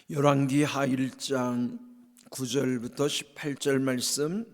열왕기하 1장 9절부터 18절 말씀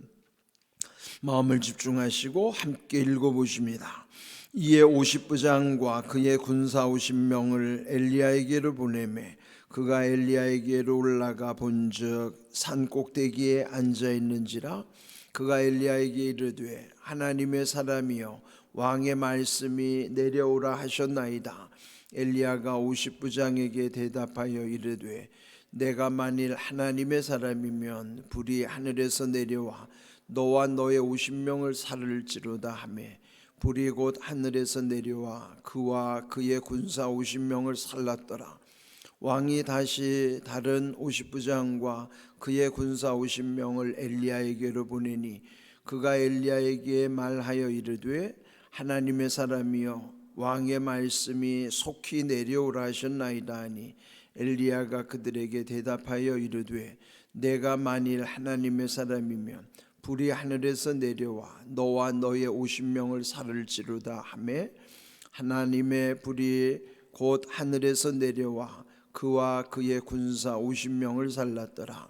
마음을 집중하시고 함께 읽어보십니다. 이에 50부장과 그의 군사 50명을 엘리야에게로 보내매 그가 엘리야에게로 올라가 본즉 산 꼭대기에 앉아있는지라. 그가 엘리야에게 이르되 하나님의 사람이여 왕의 말씀이 내려오라 하셨나이다. 엘리야가 50부장에게 대답하여 이르되 내가 만일 하나님의 사람이면 불이 하늘에서 내려와 너와 너의 50명을 살을지로다 하매 불이 곧 하늘에서 내려와 그와 그의 군사 50명을 살랐더라. 왕이 다시 다른 50부장과 그의 군사 50명을 엘리야에게로 보내니 그가 엘리야에게 말하여 이르되 하나님의 사람이여 왕의 말씀이 속히 내려오라 하셨나이다 하니 엘리야가 그들에게 대답하여 이르되 내가 만일 하나님의 사람이면 불이 하늘에서 내려와 너와 너의 50명을 살을지로다 하매 하나님의 불이 곧 하늘에서 내려와 그와 그의 군사 50명을 살랐더라.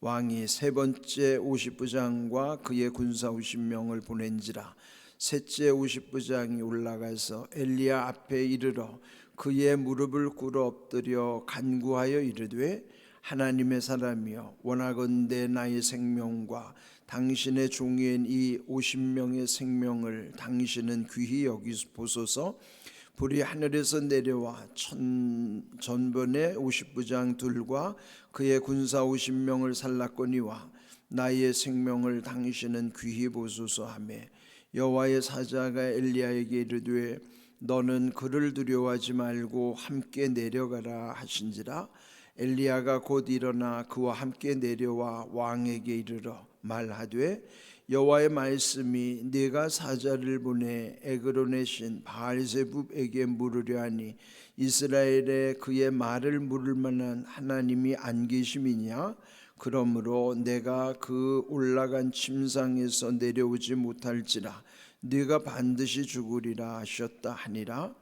왕이 세 번째 50부장과 그의 군사 50명을 보낸지라. 셋째 50부장이 올라가서 엘리야 앞에 이르러 그의 무릎을 꿇어 엎드려 간구하여 이르되 하나님의 사람이여 원하건대 나의 생명과 당신의 종인 이 50명의 생명을 당신은 귀히 여기보소서. 불이 하늘에서 내려와 전번에 50부장 둘과 그의 군사 50명을 살랐거니와 나의 생명을 당신은 귀히 보소서 하며 여호와의 사자가 엘리야에게 이르되 너는 그를 두려워하지 말고 함께 내려가라 하신지라. 엘리야가 곧 일어나 그와 함께 내려와 왕에게 이르러 말하되 여호와의 말씀이 네가 사자를 보내 에그론의 신 바알세붑에게 물으려 하니 이스라엘에 그의 말을 물을 만한 하나님이 안 계심이냐. 그러므로 내가 그 올라간 침상에서 내려오지 못할지라 네가 반드시 죽으리라 하셨다 하니라.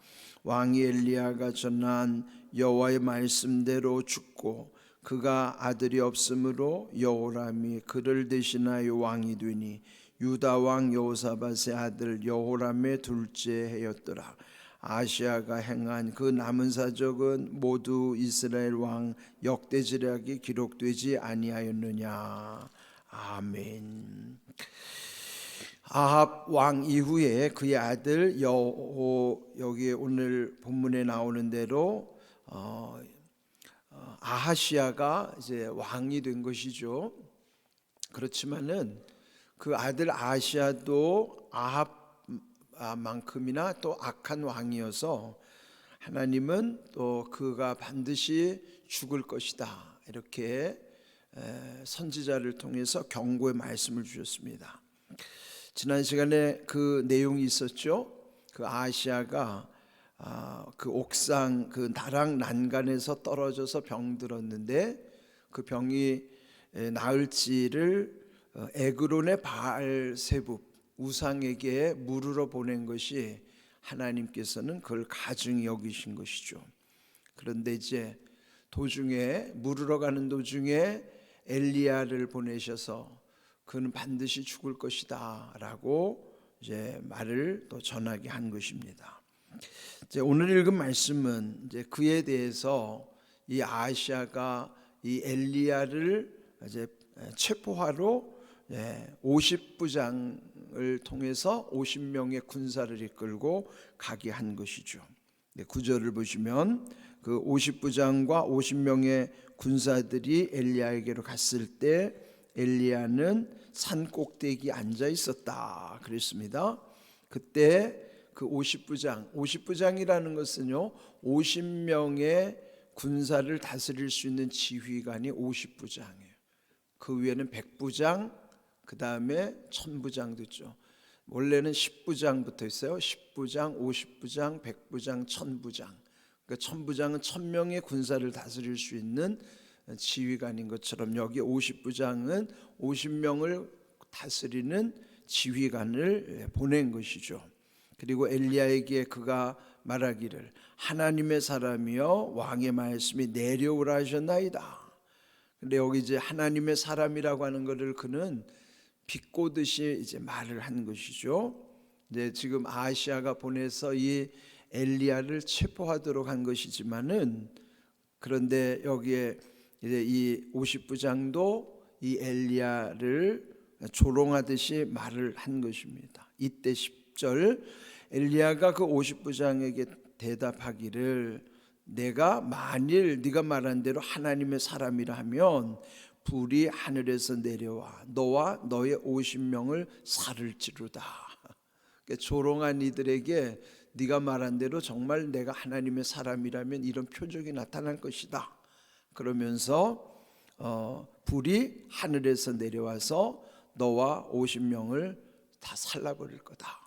왕이 엘리야가 전한 여호와의 말씀대로 죽고 그가 아들이 없으므로 여호람이 그를 대신하여 왕이 되니 유다 왕 여호사밧의 아들 여호람의 둘째 해였더라. 아시아가 행한 그 남은 사적은 모두 이스라엘 왕 역대지략이 기록되지 아니하였느냐. 아멘. 아합 왕 이후에 그의 아들 여호, 여기 오늘 본문에 나오는 대로 아하시아가 이제 왕이 된 것이죠. 그렇지만은 그 아들 아하시아도 아합만큼이나 또 악한 왕이어서 하나님은 또 그가 반드시 죽을 것이다 이렇게 선지자를 통해서 경고의 말씀을 주셨습니다. 지난 시간에 그 내용이 있었죠. 그 아하시아가 그 옥상 그 나락 난간에서 떨어져서 병들었는데 그 병이 나을지를 에그론의 바알세붑 우상에게 물으러 보낸 것이 하나님께서는 그걸 가증히 여기신 것이죠. 그런데 이제 도중에 물으러 가는 도중에 엘리야를 보내셔서 그는 반드시 죽을 것이다 라고 이제 말을 또 전하게 한 것입니다. 이제 오늘 읽은 말씀은 이제 그에 대해서 이 아하시아가 이 엘리야를 이제 체포하러 50부장을 통해서 50명의 군사를 이끌고 가게 한 것이죠. 9절을 보시면 그 50부장과 50명의 군사들이 엘리야에게로 갔을 때 엘리야는 산 꼭대기에 앉아 있었다 그랬습니다. 그때 그 50부장이라는 것은요 50명의 군사를 다스릴 수 있는 지휘관이 50부장이에요. 그 위에는 100부장, 그 다음에 1000부장도 있죠. 원래는 10부장부터 있어요. 10부장, 50부장, 100부장, 1000부장. 그러니까 1000부장은 1000명의 군사를 다스릴 수 있는 지휘관인 것처럼 여기 50부장은 50명을 다스리는 지휘관을 보낸 것이죠. 그리고 엘리야에게 그가 말하기를 하나님의 사람이여 왕의 말씀이 내려오라 하셨나이다. 근데 여기 이제 하나님의 사람이라고 하는 것을 그는 비꼬듯이 이제 말을 한 것이죠. 이제 지금 아하시아가 보내서 이 엘리야를 체포하도록 한 것이지만은, 그런데 여기에 이제 이 50부장도 이 엘리야를 조롱하듯이 말을 한 것입니다. 이때 10절 엘리야가 그 50부장에게 대답하기를 내가 만일 네가 말한 대로 하나님의 사람이라 하면 불이 하늘에서 내려와 너와 너의 50명을 살을지로다. 조롱한 이들에게 네가 말한 대로 정말 내가 하나님의 사람이라면 이런 표적이 나타날 것이다. 그러면서 불이 하늘에서 내려와서 너와 50명을 다 살라버릴 거다.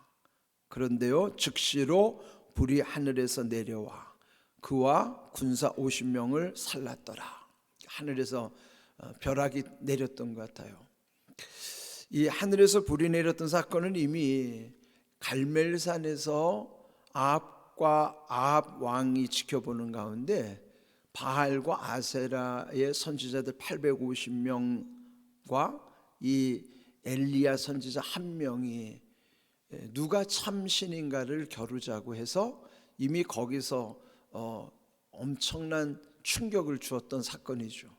그런데요, 즉시로 불이 하늘에서 내려와 그와 군사 50명을 살랐더라. 하늘에서 벼락이 내렸던 것 같아요. 이 하늘에서 불이 내렸던 사건은 이미 갈멜산에서 아합 왕이 지켜보는 가운데 바알과 아세라의 선지자들 850명과 이 엘리야 선지자 한 명이 누가 참 신인가를 겨루자고 해서 이미 거기서 엄청난 충격을 주었던 사건이죠.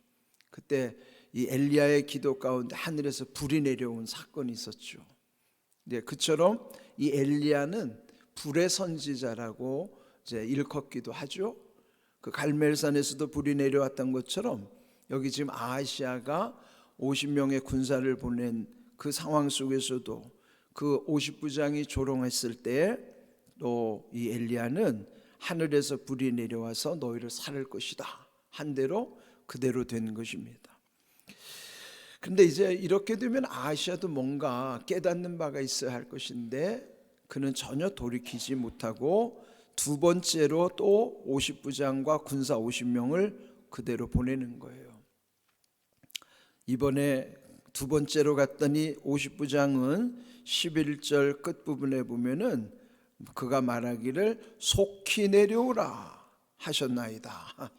그때 이 엘리야의 기도 가운데 하늘에서 불이 내려온 사건이 있었죠. 네, 그처럼 이 엘리야는 불의 선지자라고 이제 일컫기도 하죠. 그 갈멜산에서도 불이 내려왔던 것처럼 여기 지금 아하시아가 50명의 군사를 보낸 그 상황 속에서도 그 50부장이 조롱했을 때 또 이 엘리야는 하늘에서 불이 내려와서 너희를 살을 것이다 한 대로 그대로 된 것입니다. 그런데 이제 이렇게 되면 아하시아도 뭔가 깨닫는 바가 있어야 할 것인데 그는 전혀 돌이키지 못하고 두 번째로 또 50부장과 군사 50명을 그대로 보내는 거예요. 이번에 두 번째로 갔더니 50부장은 11절 끝부분에 보면은 그가 말하기를 속히 내려오라 하셨나이다.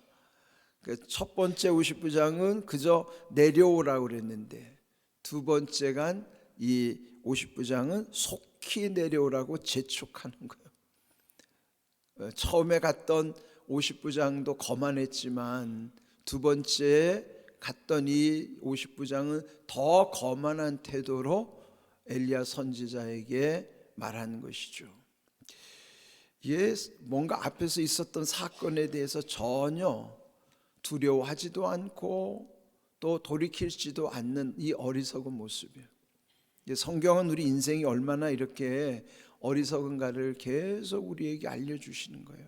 첫 번째 50부장은 그저 내려오라고 그랬는데 두 번째 간 이 50부장은 속히 내려오라고 재촉하는 거예요. 처음에 갔던 50부장도 거만했지만 두 번째 갔던 이 50부장은 더 거만한 태도로 엘리야 선지자에게 말한 것이죠. 이게 뭔가 앞에서 있었던 사건에 대해서 전혀 두려워하지도 않고 또 돌이키지도 않는 이 어리석은 모습이에요. 성경은 우리 인생이 얼마나 이렇게 어리석은가를 계속 우리에게 알려주시는 거예요.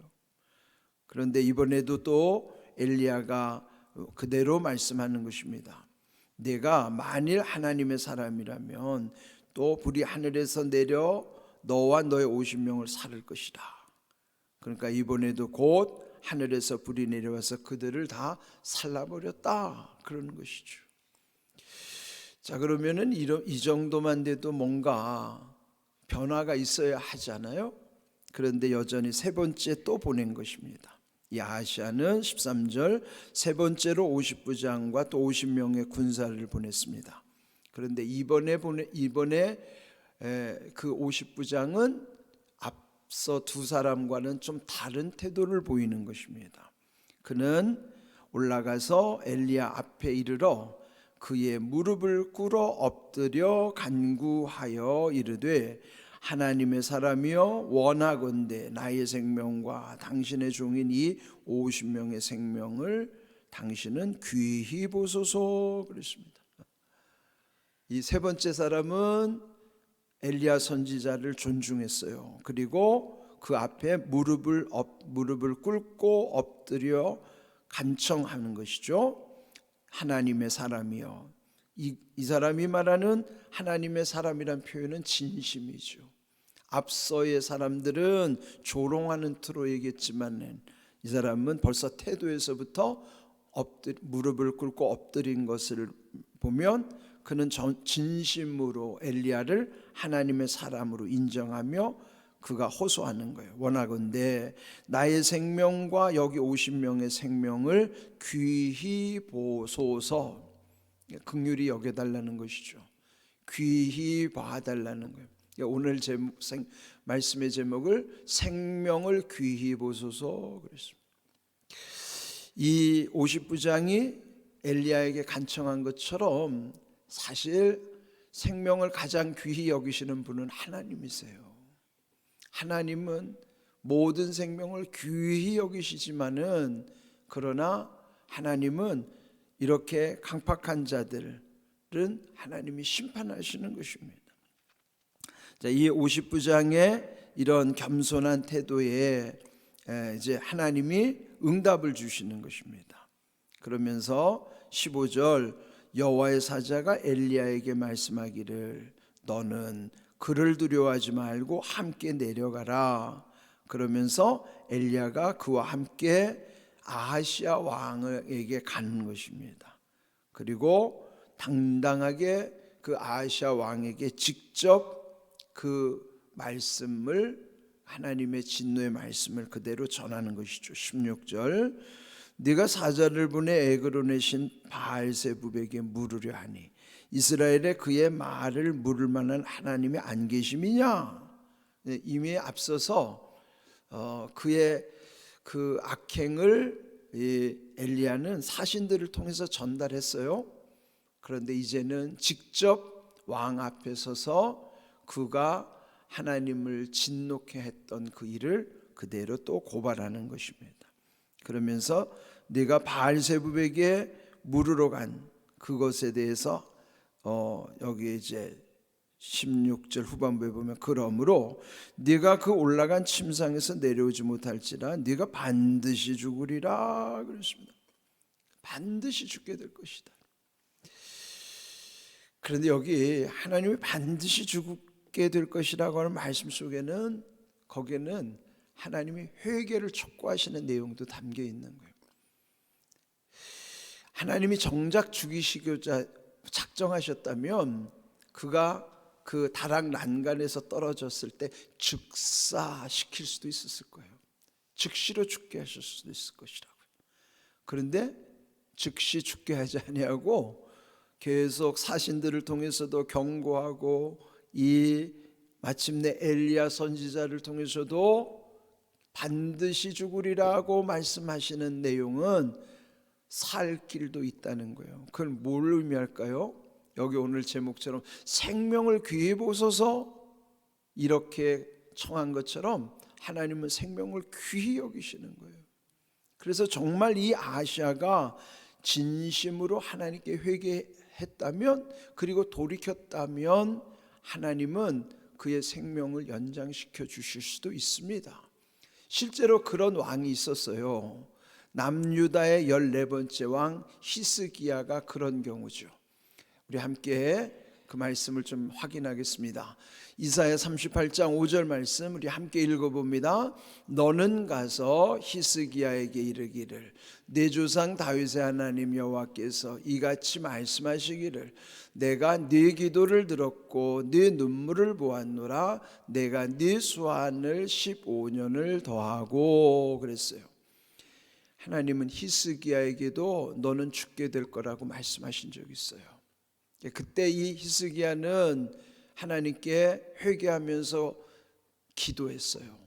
그런데 이번에도 또 엘리야가 그대로 말씀하는 것입니다. 내가 만일 하나님의 사람이라면 또 불이 하늘에서 내려 너와 너의 50명을 살을 것이다. 그러니까 이번에도 곧 하늘에서 불이 내려와서 그들을 다 살라버렸다 그러는 것이죠. 자, 그러면은 이 정도만 돼도 뭔가 변화가 있어야 하잖아요. 그런데 여전히 세 번째 또 보낸 것입니다. 이 아하시아는 13절 세 번째로 50부장과 또 50명의 군사를 보냈습니다. 그런데 이번에 그 50부장은 앞서 두 사람과는 좀 다른 태도를 보이는 것입니다. 그는 올라가서 엘리야 앞에 이르러 그의 무릎을 꿇어 엎드려 간구하여 이르되 하나님의 사람이여 원하건대 나의 생명과 당신의 종인 이 50명의 생명을 당신은 귀히 보소서 그랬습니다. 이 세 번째 사람은 엘리야 선지자를 존중했어요. 그리고 그 앞에 무릎을 꿇고 엎드려 간청하는 것이죠. 하나님의 사람이요. 이 사람이 말하는 하나님의 사람이란 표현은 진심이죠. 앞서의 사람들은 조롱하는 투로 얘기했지만 이 사람은 벌써 태도에서부터 무릎을 꿇고 엎드린 것을 보면 그는 진심으로 엘리야를 하나님의 사람으로 인정하며 그가 호소하는 거예요. 원하건대 나의 생명과 여기 50명의 생명을 귀히 보소서. 긍휼히 여겨달라는 것이죠. 귀히 봐달라는 거예요. 오늘 말씀의 제목을 생명을 귀히 보소서 그랬습니다. 이 50부장이 엘리야에게 간청한 것처럼 사실 생명을 가장 귀히 여기시는 분은 하나님이세요. 하나님은 모든 생명을 귀히 여기시지만은 그러나 하나님은 이렇게 강팍한 자들은 하나님이 심판하시는 것입니다. 자, 이 50부장의 이런 겸손한 태도에 이제 하나님이 응답을 주시는 것입니다. 그러면서 15절 여호와의 사자가 엘리야에게 말씀하기를 너는 그를 두려워하지 말고 함께 내려가라. 그러면서 엘리야가 그와 함께 아하시아 왕에게 가는 것입니다. 그리고 당당하게 그 아하시아 왕에게 직접 그 말씀을 하나님의 진노의 말씀을 그대로 전하는 것이죠. 16절 네가 사자를 보내 에그론의 신 바알세붑에게 물으려 하니 이스라엘에 그의 말을 물을 만한 하나님이 안 계심이냐. 이미 앞서서 그의 그 악행을 엘리야는 사신들을 통해서 전달했어요. 그런데 이제는 직접 왕 앞에 서서 그가 하나님을 진노케 했던 그 일을 그대로 또 고발하는 것입니다. 그러면서 네가 바알세붑에게 물으러 간 그것에 대해서 여기 이제 16절 후반부에 보면 그러므로 네가 그 올라간 침상에서 내려오지 못할지라 네가 반드시 죽으리라 그랬습니다. 반드시 죽게 될 것이다. 그런데 여기 하나님이 반드시 죽게 될 것이라고 하는 말씀 속에는 거기에는 하나님이 회개를 촉구하시는 내용도 담겨 있는 거예요. 하나님이 정작 죽이시고자 작정하셨다면 그가 그 다락 난간에서 떨어졌을 때 즉사시킬 수도 있었을 거예요. 즉시로 죽게 하실 수도 있을 것이라고요. 그런데 즉시 죽게 하지 아니하고 계속 사신들을 통해서도 경고하고 이 마침내 엘리야 선지자를 통해서도 반드시 죽으리라고 말씀하시는 내용은 살 길도 있다는 거예요. 그건 뭘 의미할까요? 여기 오늘 제목처럼 생명을 귀히 보소서 이렇게 청한 것처럼 하나님은 생명을 귀히 여기시는 거예요. 그래서 정말 이 아하시아가 진심으로 하나님께 회개했다면 그리고 돌이켰다면 하나님은 그의 생명을 연장시켜 주실 수도 있습니다. 실제로 그런 왕이 있었어요. 남유다의 14번째 왕 히스기야가 그런 경우죠. 우리 함께 그 말씀을 좀 확인하겠습니다. 이사야 38장 5절 말씀 우리 함께 읽어봅니다. 너는 가서 히스기야에게 이르기를 내 조상 다윗의 하나님 여호와께서 이같이 말씀하시기를 내가 네 기도를 들었고 네 눈물을 보았노라 내가 네 수한을 15년을 더하고 그랬어요. 하나님은 히스기야에게도 너는 죽게 될 거라고 말씀하신 적이 있어요. 그때 이 히스기야는 하나님께 회개하면서 기도했어요.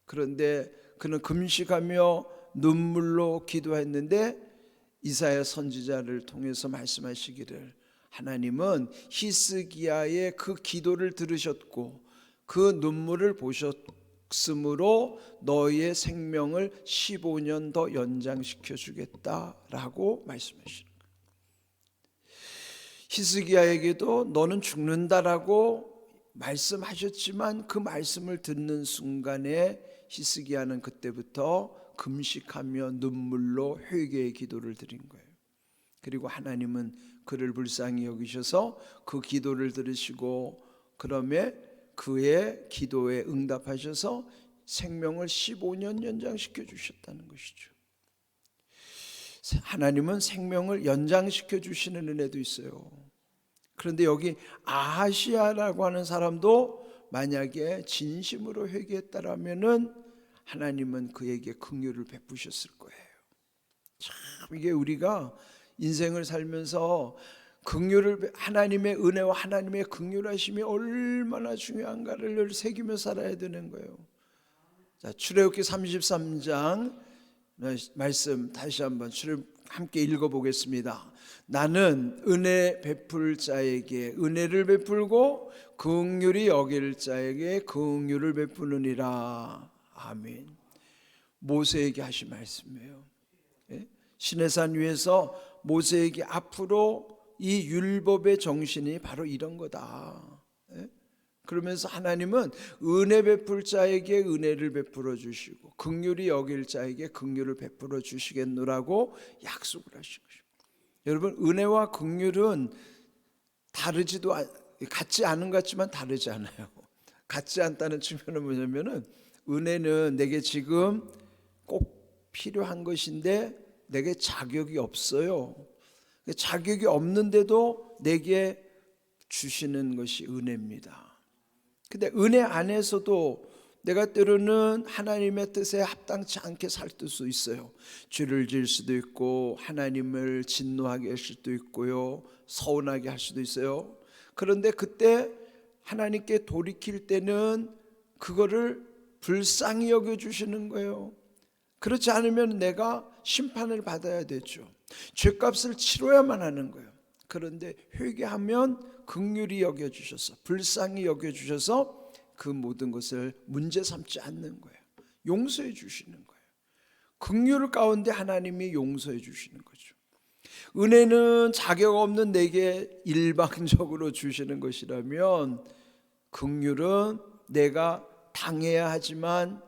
그런데 그는 금식하며 눈물로 기도했는데 이사야 선지자를 통해서 말씀하시기를 하나님은 히스기야의 그 기도를 들으셨고 그 눈물을 보셨으므로 너희의 생명을 15년 더 연장시켜 주겠다라고 말씀하시는 거예요. 히스기야에게도 너는 죽는다라고 말씀하셨지만 그 말씀을 듣는 순간에 히스기야는 그때부터 금식하며 눈물로 회개의 기도를 드린 거예요. 그리고 하나님은 그를 불쌍히 여기셔서 그 기도를 들으시고 그러면 그의 기도에 응답하셔서 생명을 15년 연장시켜 주셨다는 것이죠. 하나님은 생명을 연장시켜 주시는 은혜도 있어요. 그런데 여기 아하시아라고 하는 사람도 만약에 진심으로 회개했다라면은 하나님은 그에게 긍휼을 베푸셨을 거예요. 참 이게 우리가 인생을 살면서 하나님의 은혜와 하나님의 긍휼하심이 얼마나 중요한가를 새기며 살아야 되는 거예요. 자, 출애굽기 33장 말씀 다시 한번 함께 읽어보겠습니다. 나는 은혜 베풀 자에게 은혜를 베풀고 긍휼히 여길 자에게 긍휼을 베푸느니라. 아멘. 모세에게 하신 말씀이에요. 시내산 위에서 모세에게 앞으로 이 율법의 정신이 바로 이런 거다. 그러면서 하나님은 은혜 베풀 자에게 은혜를 베풀어 주시고 긍휼히 여길 자에게 긍휼을 베풀어 주시겠노라고 약속을 하신 것입니다. 여러분, 은혜와 긍휼은 같지 않은 것 같지만 다르지 않아요. 같지 않다는 측면은 뭐냐면은 은혜는 내게 지금 꼭 필요한 것인데 내게 자격이 없어요. 자격이 없는데도 내게 주시는 것이 은혜입니다. 근데 은혜 안에서도 내가 때로는 하나님의 뜻에 합당치 않게 살 수도 있어요. 죄를 지을 수도 있고 하나님을 진노하게 할 수도 있고요, 서운하게 할 수도 있어요. 그런데 그때 하나님께 돌이킬 때는 그거를 불쌍히 여겨주시는 거예요. 그렇지 않으면 내가 심판을 받아야 되죠. 죄값을 치러야만 하는 거예요. 그런데 회개하면 긍휼히 여겨주셔서 불쌍히 여겨주셔서 그 모든 것을 문제 삼지 않는 거예요. 용서해 주시는 거예요. 긍휼 가운데 하나님이 용서해 주시는 거죠. 은혜는 자격 없는 내게 일방적으로 주시는 것이라면 긍휼은 내가 당해야 하지만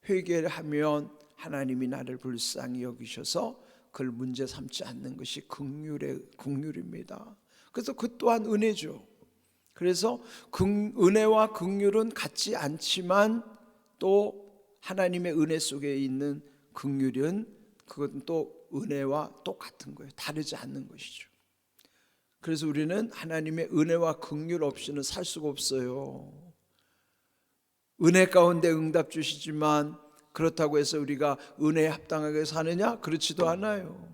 회개를 하면 하나님이 나를 불쌍히 여기셔서 그걸 문제 삼지 않는 것이 긍휼입니다. 그래서 그 또한 은혜죠. 그래서 은혜와 긍휼은 같지 않지만 또 하나님의 은혜 속에 있는 긍휼은 그것은 또 은혜와 똑같은 거예요. 다르지 않는 것이죠. 그래서 우리는 하나님의 은혜와 긍휼 없이는 살 수가 없어요. 은혜 가운데 응답 주시지만 그렇다고 해서 우리가 은혜에 합당하게 사느냐? 그렇지도 않아요.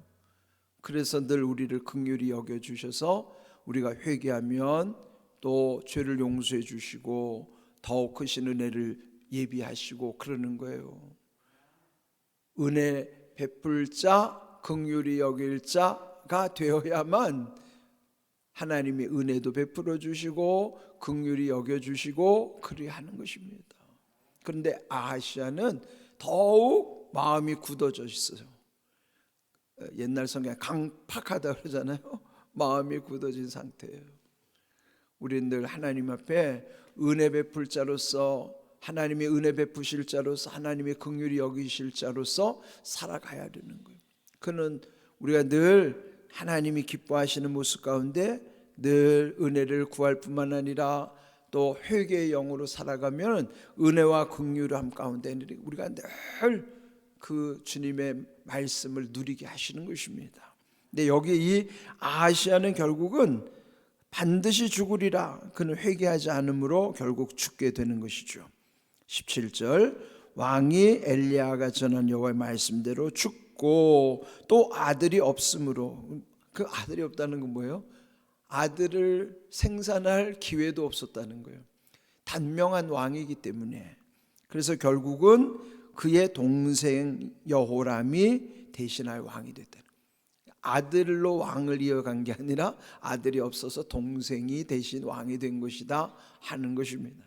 그래서 늘 우리를 긍휼히 여겨주셔서 우리가 회개하면 또 죄를 용서해 주시고 더욱 크신 은혜를 예비하시고 그러는 거예요. 은혜 베풀 자, 긍휼히 여길 자가 되어야만 하나님이 은혜도 베풀어 주시고 긍휼히 여겨 주시고 그리하는 것입니다. 그런데 아하시아는 더욱 마음이 굳어져 있어요. 옛날 성경에 강팍하다 그러잖아요. 마음이 굳어진 상태예요. 우리는 늘 하나님 앞에 은혜 베풀 자로서, 하나님이 은혜 베푸실 자로서, 하나님의 긍휼히 여기실 자로서 살아가야 되는 거예요. 그는 우리가 늘 하나님이 기뻐하시는 모습 가운데 늘 은혜를 구할 뿐만 아니라 또 회개의 영으로 살아가면 은혜와 긍휼함 가운데 우리가 늘 그 주님의 말씀을 누리게 하시는 것입니다. 근데 여기 이 아하시아는 결국은 반드시 죽으리라, 그는 회개하지 않으므로 결국 죽게 되는 것이죠. 17절, 왕이 엘리야가 전한 여호와의 말씀대로 죽고 또 아들이 없으므로, 그 아들이 없다는 건 뭐예요? 아들을 생산할 기회도 없었다는 거예요. 단명한 왕이기 때문에. 그래서 결국은 그의 동생 여호람이 대신할 왕이 됐다는 거예요. 아들로 왕을 이어간 게 아니라 아들이 없어서 동생이 대신 왕이 된 것이다 하는 것입니다.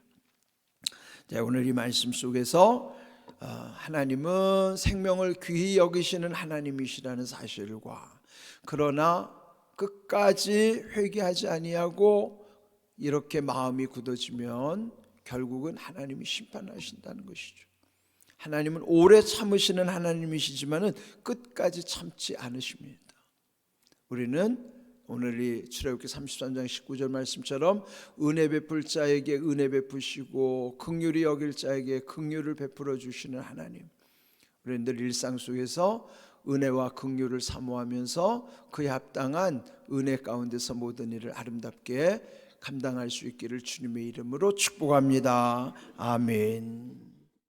자, 오늘 이 말씀 속에서 하나님은 생명을 귀히 여기시는 하나님이시라는 사실과, 그러나 끝까지 회개하지 아니하고 이렇게 마음이 굳어지면 결국은 하나님이 심판하신다는 것이죠. 하나님은 오래 참으시는 하나님이시지만은 끝까지 참지 않으십니다. 우리는 오늘 이 출애굽기 33장 19절 말씀처럼 은혜 베풀 자에게 은혜 베푸시고 긍휼히 여길 자에게 긍휼을 베풀어 주시는 하나님, 우리는 늘 일상 속에서 은혜와 긍휼을 사모하면서 그에 합당한 은혜 가운데서 모든 일을 아름답게 감당할 수 있기를 주님의 이름으로 축복합니다. 아멘.